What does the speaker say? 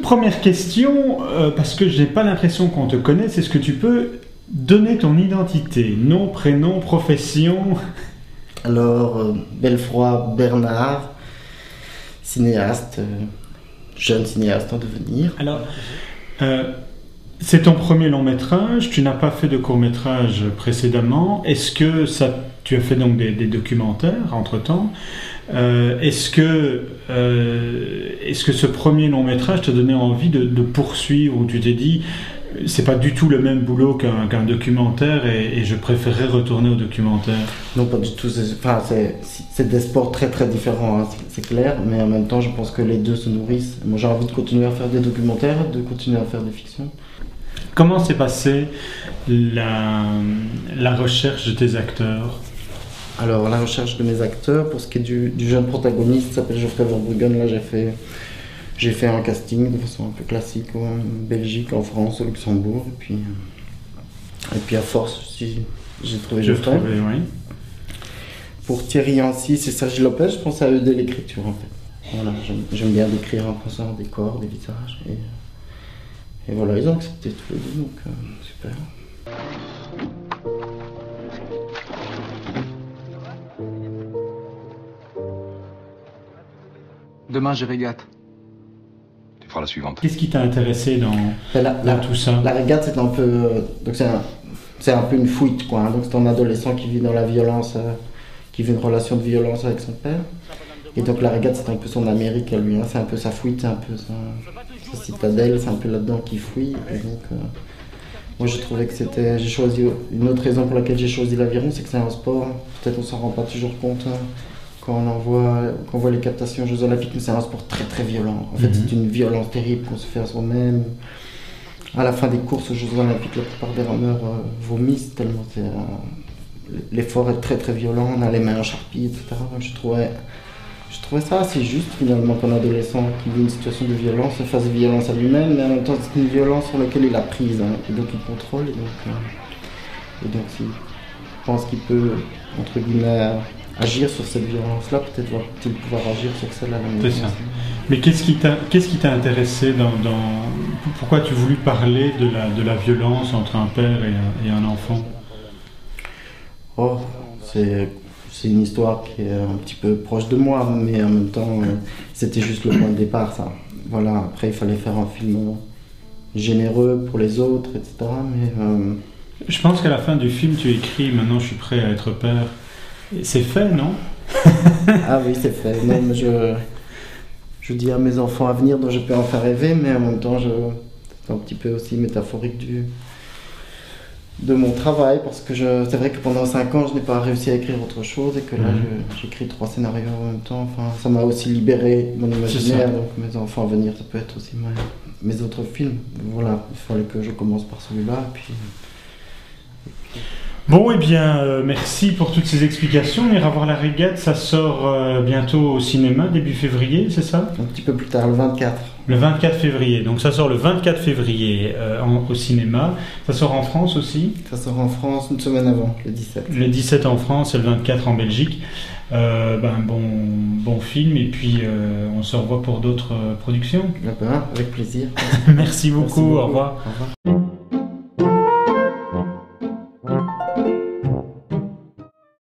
première question, parce que je n'ai pas l'impression qu'on te connaisse, est-ce que tu peux donner ton identité, nom, prénom, profession? Alors, Belfroy Bernard, cinéaste, jeune cinéaste en devenir. Alors, c'est ton premier long métrage, tu n'as pas fait de court métrage précédemment. Est-ce que tu as fait donc des documentaires entre-temps? Est-ce que ce premier long métrage t'a donné envie de poursuivre, ou tu t'es dit c'est pas du tout le même boulot qu'un documentaire et je préférerais retourner au documentaire? Non, pas du tout. C'est des sports très très différents, hein, c'est clair, mais en même temps, je pense que les deux se nourrissent. Moi, j'ai envie de continuer à faire des documentaires, de continuer à faire des fictions. Comment s'est passée la recherche de tes acteurs? Alors, la recherche de mes acteurs, pour ce qui est du jeune protagoniste, qui s'appelle Geoffrey Verbruggen, là, j'ai fait un casting de façon un peu classique en Belgique, en France, au Luxembourg, et puis à force aussi, j'ai trouvé Geoffrey. Oui. Pour Thierry Ancy, c'est Sergi Lopez, je pense à aider l'écriture en fait. Voilà, j'aime bien décrire un peu ça, des corps, des visages, et voilà, ils ont accepté tous les deux, donc super. Demain, je régate. Tu feras la suivante. Qu'est-ce qui t'a intéressé dans tout ça? La régate, c'est un peu... donc c'est un peu une fuite, quoi. Hein. Donc c'est un adolescent qui vit dans la violence, qui vit une relation de violence avec son père. Et donc la régate, c'est un peu son Amérique à lui. Hein. C'est un peu sa fuite, c'est un peu sa citadelle, c'est un peu là-dedans qu'il fuit. Et donc, moi, je trouvais que c'était... J'ai choisi... Une autre raison pour laquelle j'ai choisi l'aviron, c'est que c'est un sport. Peut-être on s'en rend pas toujours compte, hein. Quand on voit les captations aux Jeux Olympiques, mais c'est un sport très très violent. En fait, c'est une violence terrible qu'on se fait à soi-même. À la fin des courses aux Jeux Olympiques, la plupart des rameurs vomissent tellement l'effort est très très violent. On a les mains charpies, etc. Donc, je trouvais ça assez juste finalement qu'un adolescent qui vit une situation de violence fasse violence à lui-même, mais en même temps c'est une violence sur laquelle il a prise, hein, et donc il contrôle. Et donc je pense qu'il peut, entre guillemets, agir sur cette violence-là, peut-être va-t-il pouvoir agir sur celle-là. C'est ça. Mais qu'est-ce qui t'a intéressé pourquoi tu voulu parler de la violence entre un père et un enfant? Oh, c'est une histoire qui est un petit peu proche de moi, mais en même temps, c'était juste le point de départ, ça. Voilà, après il fallait faire un film généreux pour les autres, etc. Mais, je pense qu'à la fin du film, tu écris « Maintenant, je suis prêt à être père ». C'est fait, non? Ah oui, c'est fait. Non, mais je dis à mes enfants à venir dont je peux en faire rêver, mais en même temps, c'est un petit peu aussi métaphorique de mon travail, parce que c'est vrai que pendant 5 ans, je n'ai pas réussi à écrire autre chose, et que là, j'écris 3 scénarios en même temps. Enfin, ça m'a aussi libéré mon imaginaire, donc mes enfants à venir, ça peut être aussi mes autres films. Voilà, il fallait que je commence par celui-là, et puis... Bon, eh bien, merci pour toutes ces explications. On ira voir la régate, ça sort bientôt au cinéma, début février, c'est ça? Un petit peu plus tard, le 24. Le 24 février, donc ça sort le 24 février au cinéma. Ça sort en France aussi? Ça sort en France une semaine avant, le 17. Le 17 en France et le 24 en Belgique. Bon film, et puis on se revoit pour d'autres productions. Avec plaisir. Merci beaucoup, au revoir. Au revoir.